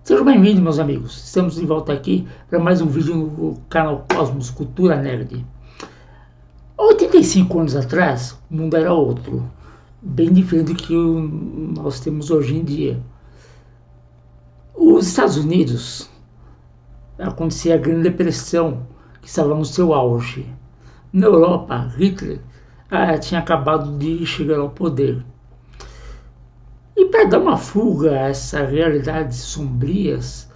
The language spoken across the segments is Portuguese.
Sejam bem-vindos, meus amigos. Estamos de volta aqui para mais um vídeo no canal Cosmos Cultura Nerd. 85 anos atrás, o mundo era outro, bem diferente do que nós temos hoje em dia. Os Estados Unidos, acontecia a Grande Depressão, que estava no seu auge. Na Europa, Hitler tinha acabado de chegar ao poder. E para dar uma fuga a essas realidades sombrias,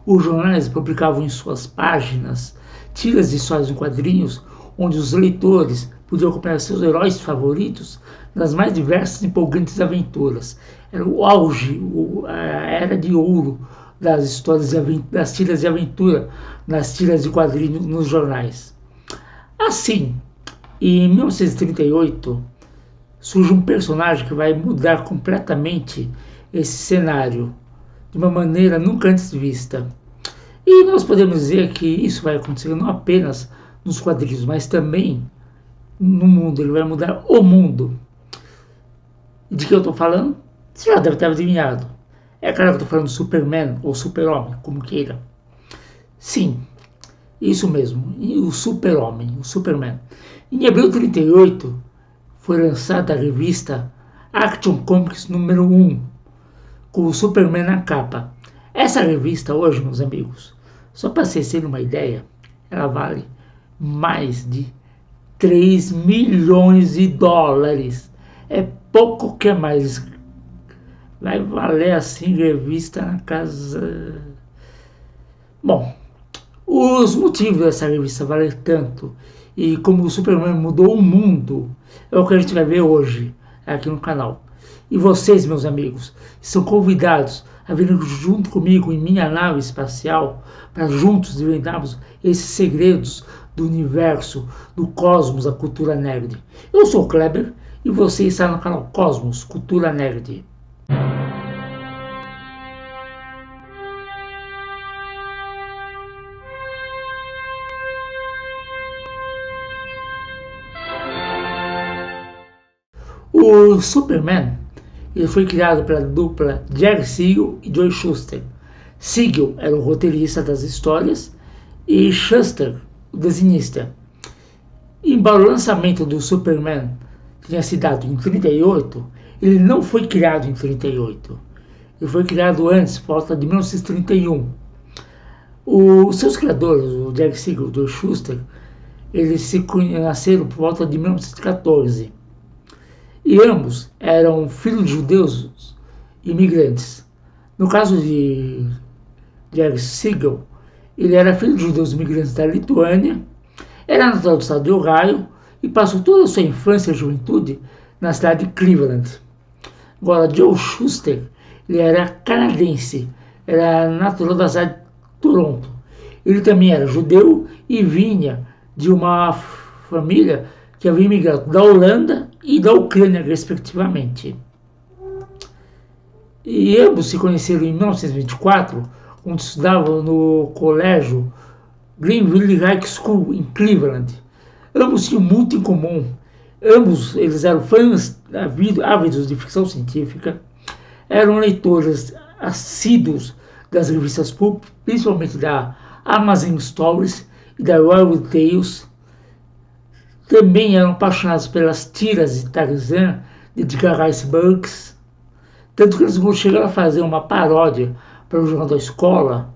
os jornais publicavam em suas páginas tiras de histórias em quadrinhos, onde os leitores podiam acompanhar seus heróis favoritos nas mais diversas e empolgantes aventuras. Era o auge, a era de ouro das histórias das tiras de aventura, nas tiras de quadrinhos nos jornais. Assim, em 1938, surge um personagem que vai mudar completamente esse cenário de uma maneira nunca antes vista. E nós podemos dizer que isso vai acontecer não apenas nos quadrinhos, mas também no mundo. Ele vai mudar o mundo. E de que eu estou falando? Você já deve ter adivinhado. É claro que eu estou falando do Superman ou Super-Homem, como queira. Sim, isso mesmo, o Super-Homem, o Superman. Em abril de 1938, foi lançada a revista Action Comics número 1, com o Superman na capa. Essa revista hoje, meus amigos, só para vocês terem uma ideia, ela vale mais de 3 milhões de dólares. É pouco que mais. Vai valer assim revista na casa... Bom, os motivos dessa revista valer tanto e como o Superman mudou o mundo é o que a gente vai ver hoje aqui no canal. E vocês, meus amigos, são convidados a virem junto comigo em minha nave espacial para juntos desvendarmos esses segredos do universo, do cosmos, da cultura nerd. Eu sou o Kleber e você está no canal Cosmos Cultura Nerd. O Superman ele foi criado pela dupla Jerry Siegel e Joe Shuster. Siegel era o roteirista das histórias e Shuster o desenhista. Embora o lançamento do Superman tenha sido dado em 1938, ele não foi criado em 1938. Ele foi criado antes, por volta de 1931. Os seus criadores, o Jerry Siegel e o Joe Shuster, eles nasceram por volta de 1914. E ambos eram filhos de judeus imigrantes. No caso de Jerry Siegel, ele era filho de judeus imigrantes da Lituânia, era natural do estado de Ohio e passou toda a sua infância e juventude na cidade de Cleveland. Agora, Joe Shuster, ele era canadense, era natural da cidade de Toronto. Ele também era judeu e vinha de uma família que havia imigrado da Holanda e da Ucrânia, respectivamente. E ambos se conheceram em 1924, quando estudavam no colégio Greenville High School, em Cleveland. Ambos tinham muito em comum. Ambos eles eram fãs ávidos de ficção científica, eram leitores assíduos das revistas pulp, principalmente da Amazing Stories e da Wild Tales. Também eram apaixonados pelas tiras de Tarzan, de Edgar Rice Burroughs, tanto que eles chegaram a fazer uma paródia para o jornal da escola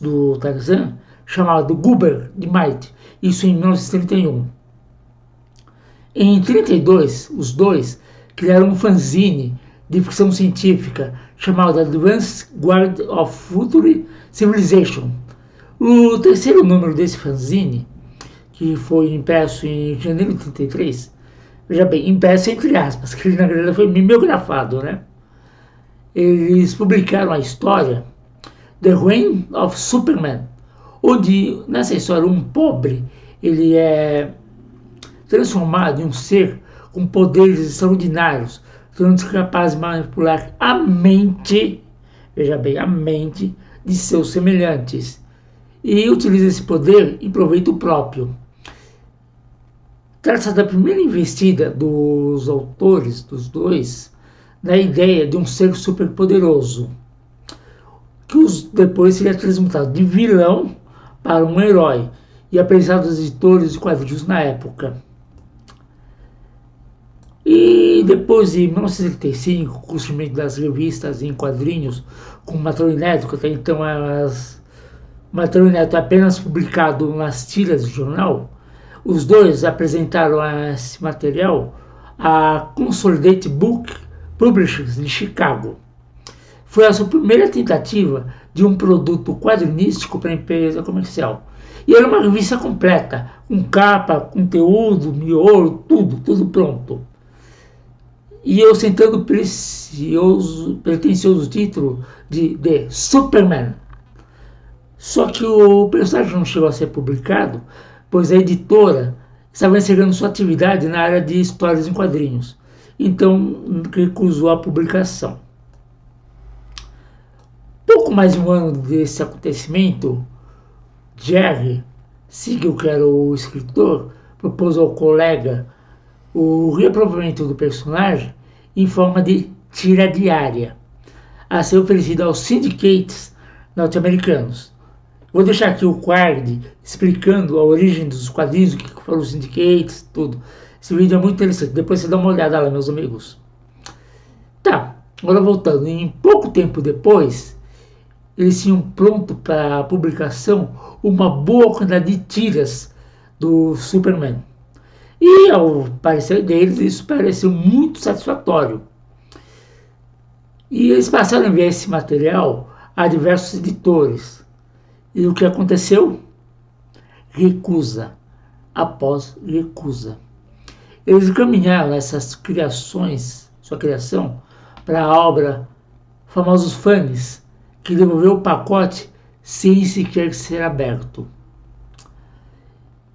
do Tarzan, chamado Goober de Might, isso em 1931. Em 1932, os dois criaram um fanzine de ficção científica chamado Advanced Guard of Future Civilization. O terceiro número desse fanzine, que foi impresso em janeiro de 1933, veja bem, impresso entre aspas, que na verdade foi mimeografado, né? Eles publicaram a história The Reign of Superman, onde nessa história um pobre ele é transformado em um ser com poderes extraordinários, tornando-se capaz de manipular a mente, veja bem, a mente de seus semelhantes, e utiliza esse poder em proveito próprio. Trata-se da primeira investida dos autores, dos dois, na ideia de um ser superpoderoso. que depois seria transmutado de vilão para um herói e apresentado aos editores de quadrinhos na época. E depois de 1975, com o surgimento das revistas em quadrinhos com material inédito, até então o material inédito apenas publicado nas tiras do jornal, os dois apresentaram esse material à Consolidated Book Publishers de Chicago. Foi a sua primeira tentativa de um produto quadrinístico para a empresa comercial. E era uma revista completa, com capa, conteúdo, miolo, tudo pronto. E ostentando o pretensioso título de The Superman. Só que o personagem não chegou a ser publicado, pois a editora estava encerrando sua atividade na área de histórias em quadrinhos. Então recusou a publicação. Pouco mais de um ano desse acontecimento, Jerry Siegel, que era o escritor, propôs ao colega o reaproveitamento do personagem em forma de tira diária, a ser oferecida aos syndicates norte-americanos. Vou deixar aqui o card explicando a origem dos quadrinhos, o que foram os syndicates, tudo. Esse vídeo é muito interessante, depois você dá uma olhada lá, meus amigos. Tá, agora voltando, em pouco tempo depois, eles tinham pronto para publicação uma boa quantidade de tiras do Superman. E ao parecer deles, isso pareceu muito satisfatório. E eles passaram a enviar esse material a diversos editores. E o que aconteceu? Recusa após recusa. Eles encaminharam essas criações, sua criação, para a obra Famosos Fãs, que devolveu o pacote sem sequer ser aberto.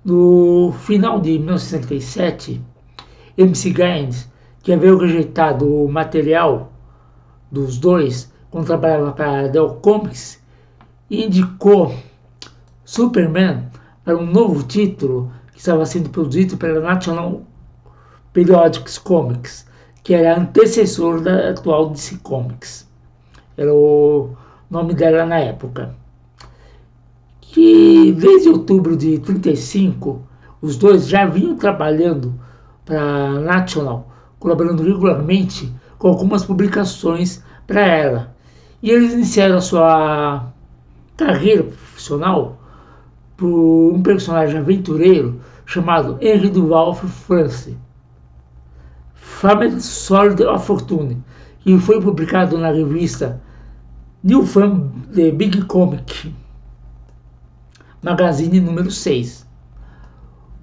No final de 1967, MC Gaines, que havia rejeitado o material dos dois quando trabalhava para a Dell Comics, indicou Superman para um novo título que estava sendo produzido pela National Periodics Comics, que era antecessor da atual DC Comics. Era o nome dela na época. Que desde outubro de 1935, os dois já vinham trabalhando para a National, colaborando regularmente com algumas publicações para ela. E eles iniciaram a sua carreira profissional por um personagem aventureiro chamado Henry Duval France, Famed Sword of Fortune, que foi publicado na revista New Fan The Big Comic Magazine número 6.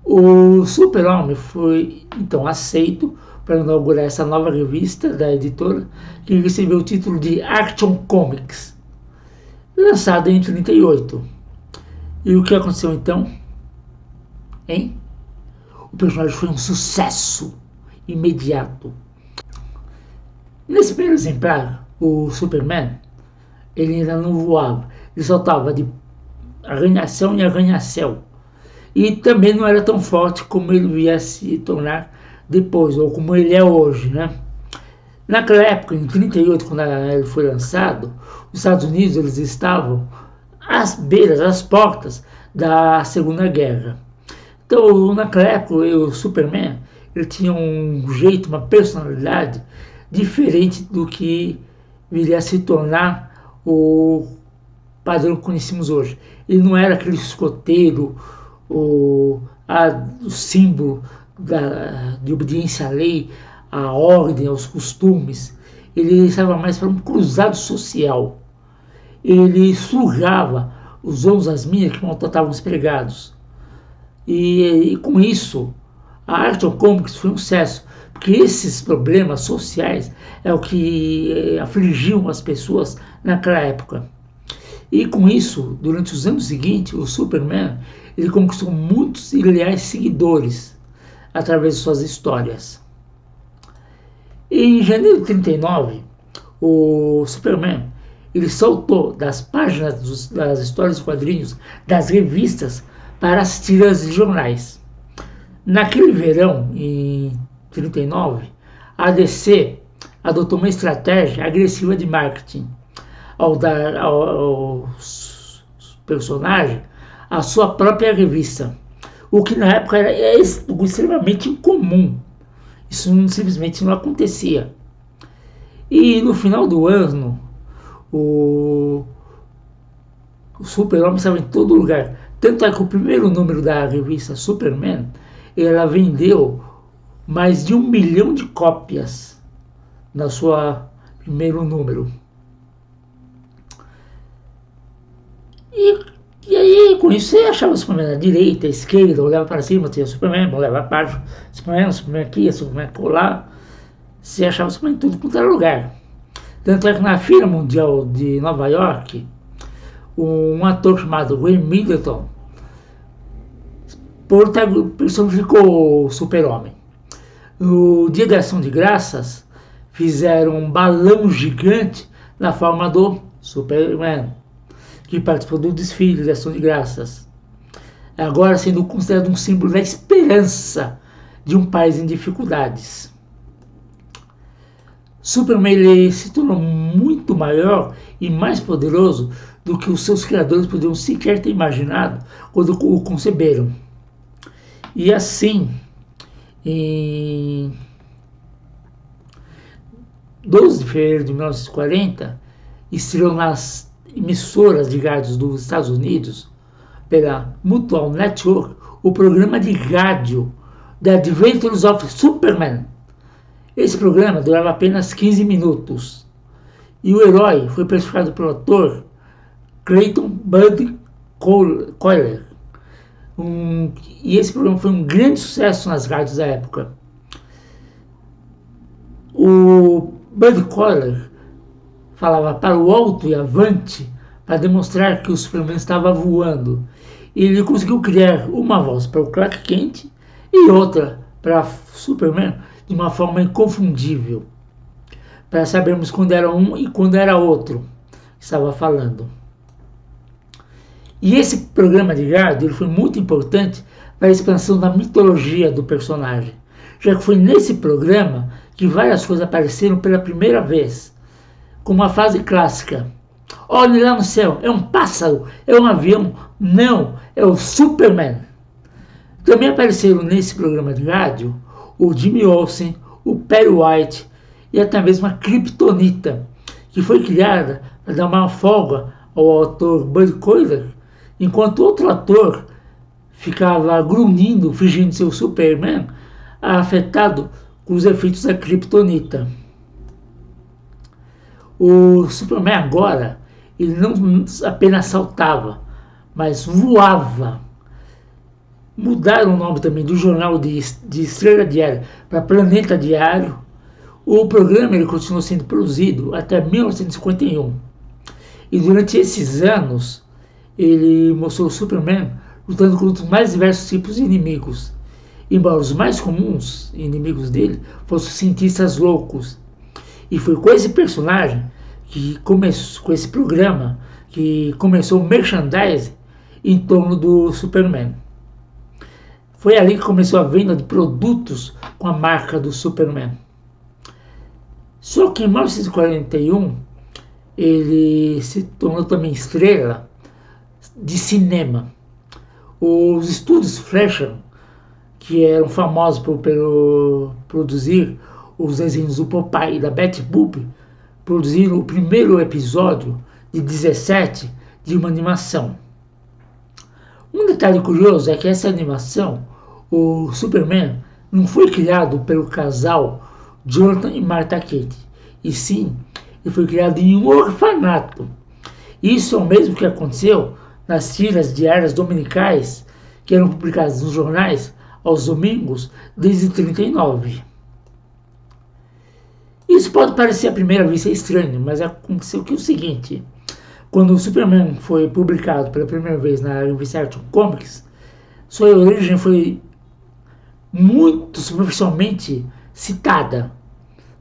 O Super-Homem foi então aceito para inaugurar essa nova revista da editora, que recebeu o título de Action Comics, lançada em 1938. E o que aconteceu então? O personagem foi um sucesso imediato. Nesse primeiro exemplar, o Superman, ele ainda não voava, ele saltava de arranha-céu em arranha-céu. E também não era tão forte como ele ia se tornar depois, ou como ele é hoje, né? Naquela época, em 1938, quando ele foi lançado, os Estados Unidos eles estavam às beiras, às portas da Segunda Guerra. Então, naquela época, o Superman ele tinha um jeito, uma personalidade diferente do que viria a se tornar o padrão que conhecemos hoje. Ele não era aquele escoteiro, o símbolo de obediência à lei, à ordem, aos costumes. Ele estava mais para um cruzado social. Ele sugava os ônus às minhas que maltratavam os empregados. E com isso, a Action Comics foi um sucesso, porque esses problemas sociais é o que afligiam as pessoas naquela época. E com isso, durante os anos seguintes, o Superman ele conquistou muitos e leais seguidores através de suas histórias. Em janeiro de 1939, o Superman ele saltou das páginas das histórias de quadrinhos das revistas para as tiras de jornais. Naquele verão, em 1939, a DC adotou uma estratégia agressiva de marketing. ao dar ao personagem a sua própria revista, o que na época era extremamente incomum. Isso simplesmente não acontecia. E no final do ano, o Super-Homem estava em todo lugar. Tanto é que o primeiro número da revista Superman, ela vendeu mais de 1 milhão de cópias na sua primeiro número. E aí, com isso, você achava o Superman à direita, à esquerda, olhava para cima, tinha o Superman, olhava para baixo, Superman aqui, Superman lá. Você achava o Superman em tudo quanto era lugar. Tanto é que na Feira Mundial de Nova York, um ator chamado Wayne Middleton personificou o Super-Homem. No Dia da Ação de Graças, fizeram um balão gigante na forma do Superman, que participou do desfile de Ação de Graças, agora sendo considerado um símbolo da esperança de um país em dificuldades. Superman ele se tornou muito maior e mais poderoso do que os seus criadores podiam sequer ter imaginado quando o conceberam. E assim, em 12 de fevereiro de 1940, estreou nas emissoras de rádios dos Estados Unidos, pela Mutual Network, o programa de rádio The Adventures of Superman. Esse programa durava apenas 15 minutos e o herói foi personificado pelo ator Clayton Bud Coyle. E esse programa foi um grande sucesso nas rádios da época. O Bud Coyle falava para o alto e avante para demonstrar que o Superman estava voando. E ele conseguiu criar uma voz para o Clark Kent e outra para Superman de uma forma inconfundível, para sabermos quando era um e quando era outro que estava falando. E esse programa de rádio ele foi muito importante para a expansão da mitologia do personagem, já que foi nesse programa que várias coisas apareceram pela primeira vez, como a frase clássica: olhe lá no céu, é um pássaro, é um avião, não, é o Superman. Também apareceram nesse programa de rádio o Jimmy Olsen, o Perry White e até mesmo a Kryptonita, que foi criada para dar uma folga ao ator Bud Coyle, enquanto outro ator ficava grunhindo, fingindo ser o Superman, afetado com os efeitos da Kryptonita. O Superman agora, ele não apenas saltava, mas voava. Mudaram o nome também do jornal de Estrela Diária para Planeta Diário. O programa ele continuou sendo produzido até 1951. E durante esses anos, ele mostrou o Superman lutando contra os mais diversos tipos de inimigos. Embora os mais comuns inimigos dele fossem os cientistas loucos. E foi com esse personagem, com esse programa, que começou o merchandising em torno do Superman. Foi ali que começou a venda de produtos com a marca do Superman. Só que em 1941, ele se tornou também estrela de cinema. Os estúdios Fleischer, que eram famosos por produzir os desenhos do Popeye e da Betty Boop, produziram o primeiro episódio de 17 de uma animação. Um detalhe curioso é que essa animação, o Superman, não foi criado pelo casal Jonathan e Martha Kent, e sim, ele foi criado em um orfanato. Isso é o mesmo que aconteceu nas tiras diárias dominicais que eram publicadas nos jornais aos domingos desde 1939. Isso pode parecer à primeira vista estranho, mas aconteceu que o seguinte: quando o Superman foi publicado pela primeira vez na revista Action Comics, sua origem foi muito superficialmente citada,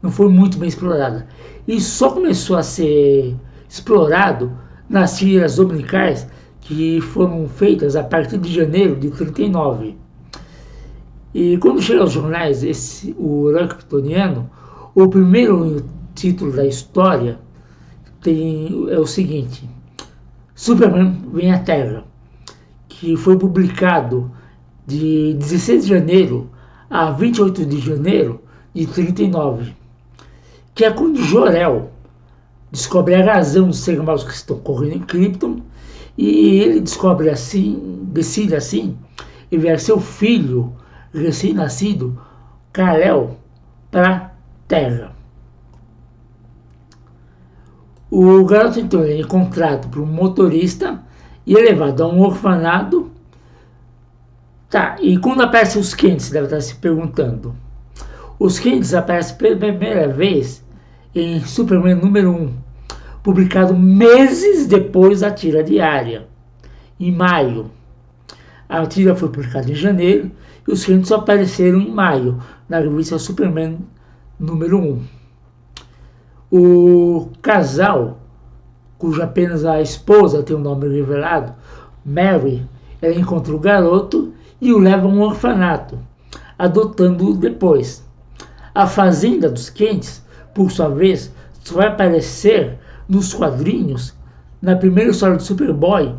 não foi muito bem explorada, e só começou a ser explorado nas tiras dominicais que foram feitas a partir de janeiro de 1939. E quando chega aos jornais o herói kryptoniano, o primeiro título da história é o seguinte: Superman vem à Terra, que foi publicado de 16 de janeiro a 28 de janeiro de 39, que é quando Jor-El descobre a razão dos seres maus que estão correndo em Krypton, e ele decide assim, enviar seu filho recém-nascido, Kal-El, para a Terra. O garoto então é encontrado por um motorista e é levado a um orfanato. Tá, e quando aparecem os Kents, você deve estar se perguntando. Os Kents aparecem pela primeira vez em Superman número 1, publicado meses depois da tira diária, em maio. A tira foi publicada em janeiro e os Kents só apareceram em maio, na revista Superman número 1. O casal, cuja apenas a esposa tem o nome revelado, Mary, ela encontra o garoto e o leva a um orfanato, adotando-o depois. A fazenda dos Kents, por sua vez, só vai aparecer nos quadrinhos na primeira história do Superboy,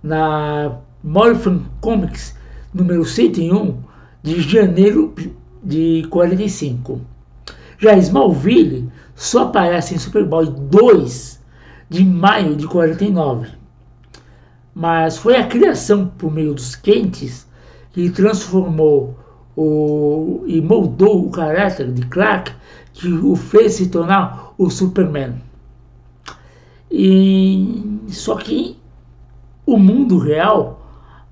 na Morphin Comics número 101, de janeiro de 45. Já Smallville só aparece em Superboy 2 de maio de 49. Mas foi a criação por meio dos Kents que transformou e moldou o caráter de Clark, que o fez se tornar o Superman. Só que o mundo real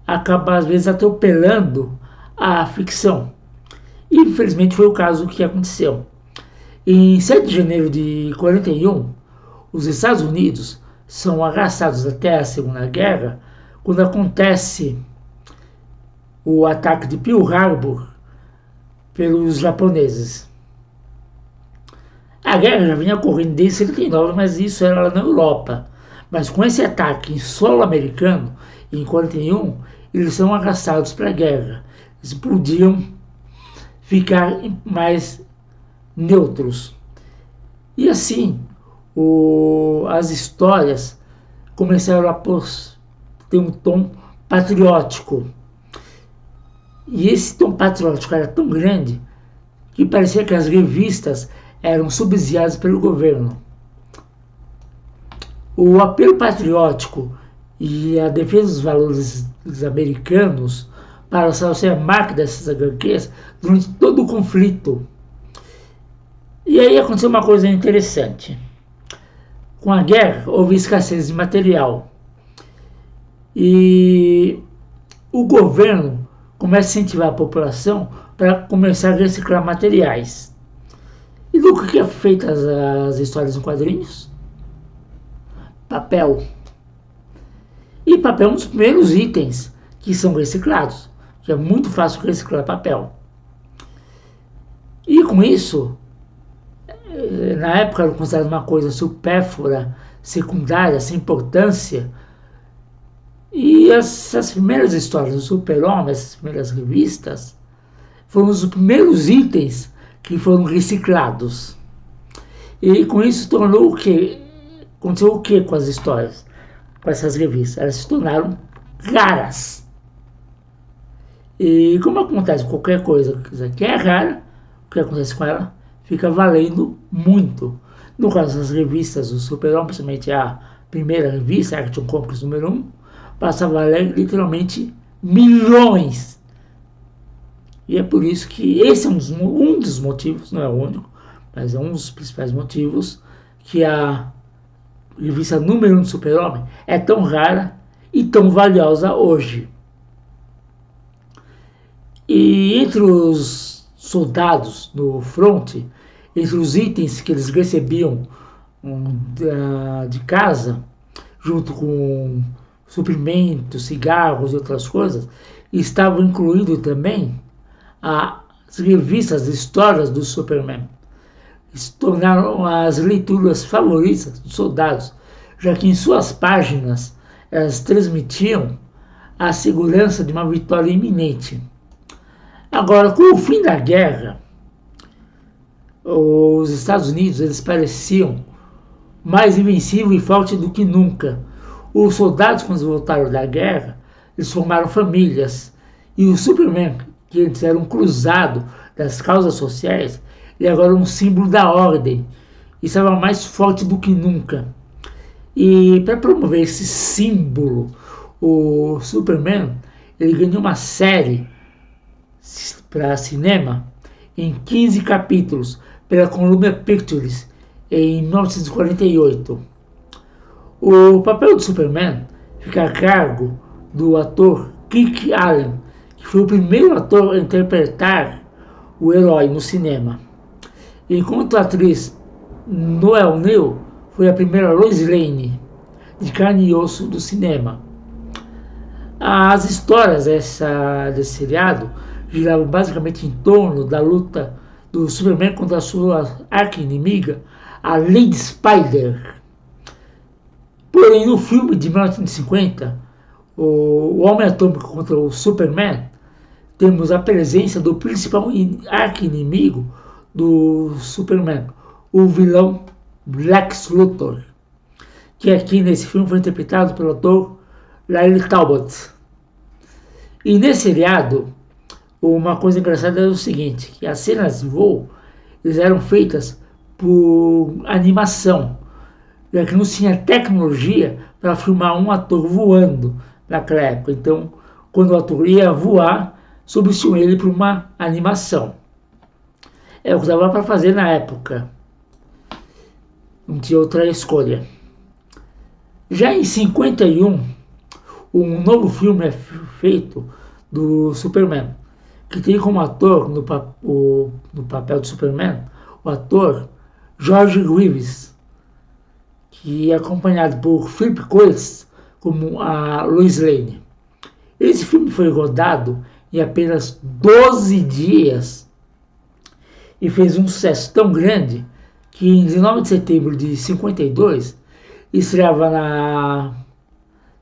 acaba às vezes atropelando a ficção. E, infelizmente foi o caso que aconteceu. Em 7 de janeiro de 41, os Estados Unidos são arrastados até a Segunda Guerra, quando acontece o ataque de Pearl Harbor pelos japoneses. A guerra já vinha ocorrendo desde 79, mas isso era lá na Europa. Mas com esse ataque em solo americano, em 41, eles são arrastados para a guerra. Eles podiam ficar mais neutros. E assim, as histórias começaram a ter um tom patriótico. E esse tom patriótico era tão grande que parecia que as revistas eram subsidiadas pelo governo. O apelo patriótico e a defesa dos valores americanos passaram a ser a marca dessas HQs durante todo o conflito. E aí aconteceu uma coisa interessante. Com a guerra, houve escassez de material. E o governo começa a incentivar a população para começar a reciclar materiais. E do que é feita as histórias em quadrinhos? Papel. E papel é um dos primeiros itens que são reciclados, que é muito fácil reciclar papel. E com isso, na época era considerado uma coisa supérflua, secundária, sem importância. E essas primeiras histórias do Super-Homem, essas primeiras revistas, foram os primeiros itens que foram reciclados. E com isso tornou o quê? Aconteceu o que com as histórias? Com essas revistas? Elas se tornaram raras. E como acontece com qualquer coisa que é rara, o que acontece com ela fica valendo muito. No caso das revistas do Super-Homem, principalmente a primeira revista, Action Comics número 1, passa a valer literalmente milhões. E é por isso que esse é um dos motivos, não é o único, mas é um dos principais motivos que a revista número 1 do Super-Homem é tão rara e tão valiosa hoje. E entre os soldados no fronte, entre os itens que eles recebiam de casa, junto com suprimentos, cigarros e outras coisas, estavam incluídos também as revistas de histórias do Superman. Se tornaram as leituras favoritas dos soldados, já que em suas páginas elas transmitiam a segurança de uma vitória iminente. Agora, com o fim da guerra, os Estados Unidos eles pareciam mais invencível e forte do que nunca. Os soldados, quando voltaram da guerra, eles formaram famílias. E o Superman, que antes era um cruzado das causas sociais, ele agora é um símbolo da ordem. E estava mais forte do que nunca. E para promover esse símbolo, o Superman, ele ganhou uma série para cinema em 15 capítulos pela Columbia Pictures em 1948. O papel do Superman fica a cargo do ator Kirk Allen, que foi o primeiro ator a interpretar o herói no cinema. Enquanto a atriz Noel Neill foi a primeira Lois Lane, de carne e osso do cinema. As histórias desse seriado giravam basicamente em torno da luta do Superman contra a sua arqui-inimiga, a Lady Spider. Porém, no filme de 1950, o Homem Atômico contra o Superman, temos a presença do principal arqui-inimigo do Superman, o vilão Lex Luthor, que aqui nesse filme foi interpretado pelo ator Riley Talbot. E nesse seriado, uma coisa engraçada é o seguinte, que as cenas de voo eles eram feitas por animação, já que não tinha tecnologia para filmar um ator voando naquela época. Então, quando o ator ia voar, substituíam ele por uma animação. É o que dava para fazer na época. Não tinha outra escolha. Já em 51, um novo filme é feito do Superman, que tem como ator no papel do Superman o ator George Reeves, que é acompanhado por Philip Coates como a Lois Lane. Esse filme foi rodado em apenas 12 dias e fez um sucesso tão grande que em 19 de setembro de 52 estreava na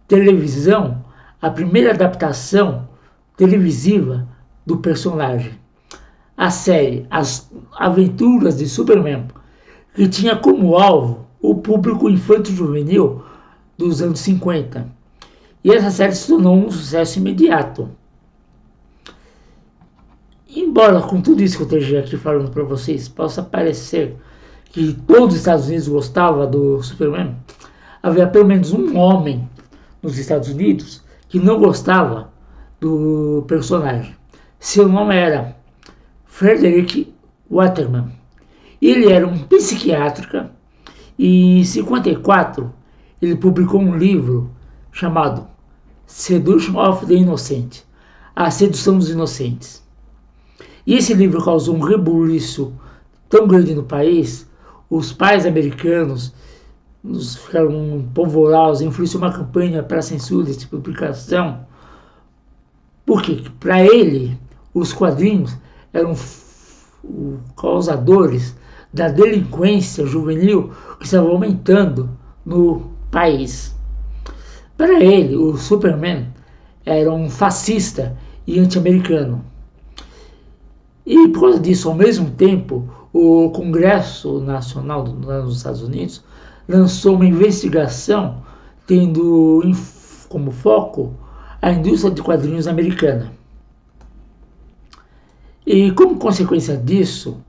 televisão a primeira adaptação televisiva do personagem, a série As Aventuras de Superman, que tinha como alvo o público infanto-juvenil dos anos 50. E essa série se tornou um sucesso imediato. Embora com tudo isso que eu esteja aqui falando para vocês possa parecer que todos os Estados Unidos gostavam do Superman, havia pelo menos um homem nos Estados Unidos que não gostava do personagem. Seu nome era Frederick Waterman. Ele era um psiquiatra e em 54 ele publicou um livro chamado Seduction of the Innocent, A Sedução dos Inocentes. E esse livro causou um rebuliço tão grande no país, os pais americanos ficaram polvorosos, influenciou uma campanha para a censura dessa publicação, porque para ele os quadrinhos eram causadores da delinquência juvenil que estava aumentando no país. Para ele, o Superman era um fascista e anti-americano. E por causa disso, ao mesmo tempo, o Congresso Nacional dos Estados Unidos lançou uma investigação tendo como foco a indústria de quadrinhos americana. E como consequência disso,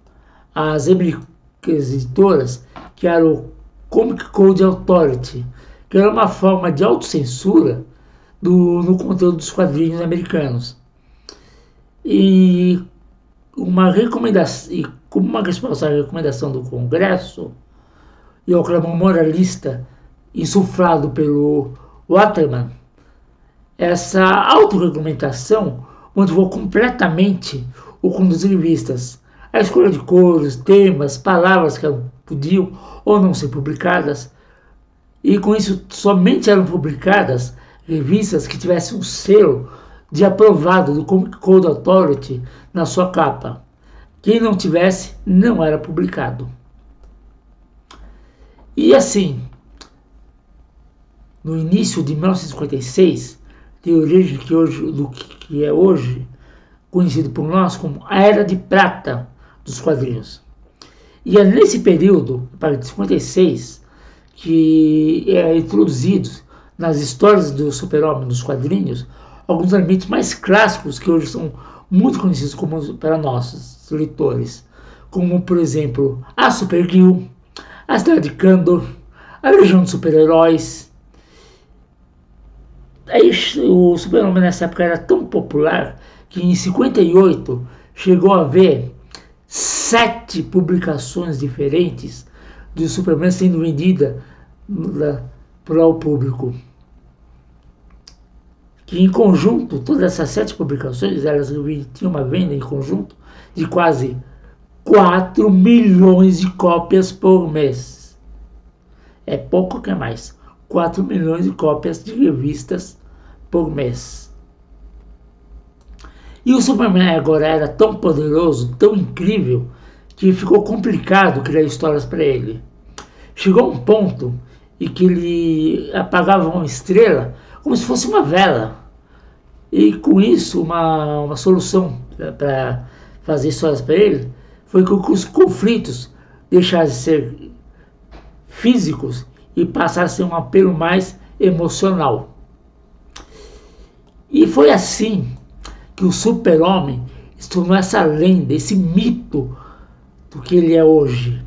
as editoras criaram o Comic Code Authority, que era uma forma de autocensura no conteúdo dos quadrinhos americanos. E como uma resposta à recomendação do Congresso e ao clamor moralista insuflado pelo Waterman, essa autorregulamentação motivou completamente o conduzir revistas, a escolha de cores, temas, palavras que podiam ou não ser publicadas, e com isso somente eram publicadas revistas que tivessem um selo de aprovado do Comic Code Authority na sua capa. Quem não tivesse, não era publicado. E assim, no início de 1956, tem origem do que é hoje conhecido por nós como a Era de Prata dos quadrinhos. E é nesse período, a partir de 56, que é introduzidos nas histórias do Super-Homem, nos quadrinhos, alguns elementos mais clássicos que hoje são muito conhecidos como para nós, leitores, como, por exemplo, a Supergirl, a Estrela de Kandor, a Legião dos Super-Heróis. Aí o Super-Homem nessa época era tão popular que em 58 chegou a haver 7 publicações diferentes do Superman sendo vendida para o público. Que em conjunto, todas essas 7 publicações, elas tinham uma venda em conjunto de quase 4 milhões de cópias por mês. É pouco que é mais. 4 milhões de cópias de revistas por mês. E o Superman agora era tão poderoso, tão incrível, que ficou complicado criar histórias para ele. Chegou um ponto em que ele apagava uma estrela como se fosse uma vela. E com isso, uma solução para fazer histórias para ele foi que os conflitos deixassem de ser físicos e passassem a ser um apelo mais emocional. E foi assim que o Super-Homem se tornou essa lenda, esse mito do que ele é hoje.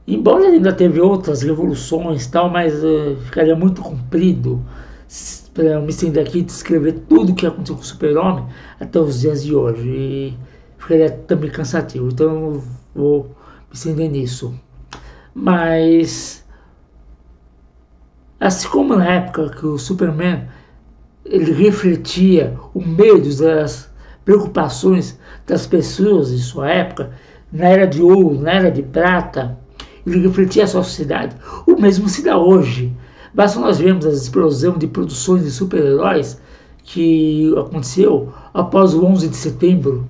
Embora ele ainda teve outras revoluções e tal, mas ficaria muito comprido para eu me estender aqui e descrever tudo o que aconteceu com o Super-Homem até os dias de hoje. E ficaria também cansativo, então eu não vou me estender nisso. Mas, assim como na época que o Superman ele refletia o medo das preocupações das pessoas de sua época, na Era de Ouro, na Era de Prata, ele refletia a sua sociedade. O mesmo se dá hoje. Basta nós vermos a explosão de produções de super-heróis que aconteceu após o 11 de setembro,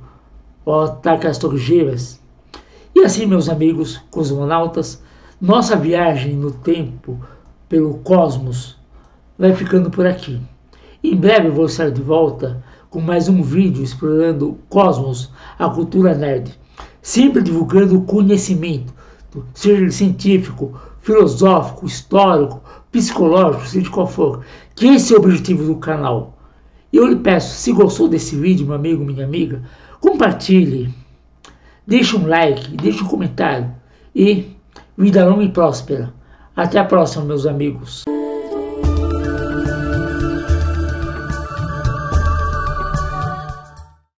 o ataque às Torres Gêmeas. E assim, meus amigos cosmonautas, nossa viagem no tempo pelo cosmos vai ficando por aqui. Em breve vou estar de volta com mais um vídeo explorando o cosmos, a cultura nerd, sempre divulgando o conhecimento, seja ele científico, filosófico, histórico, psicológico, seja qual for, que esse é o objetivo do canal. E eu lhe peço, se gostou desse vídeo, meu amigo, minha amiga, compartilhe, deixe um like, deixe um comentário e vida longa e próspera. Até a próxima, meus amigos.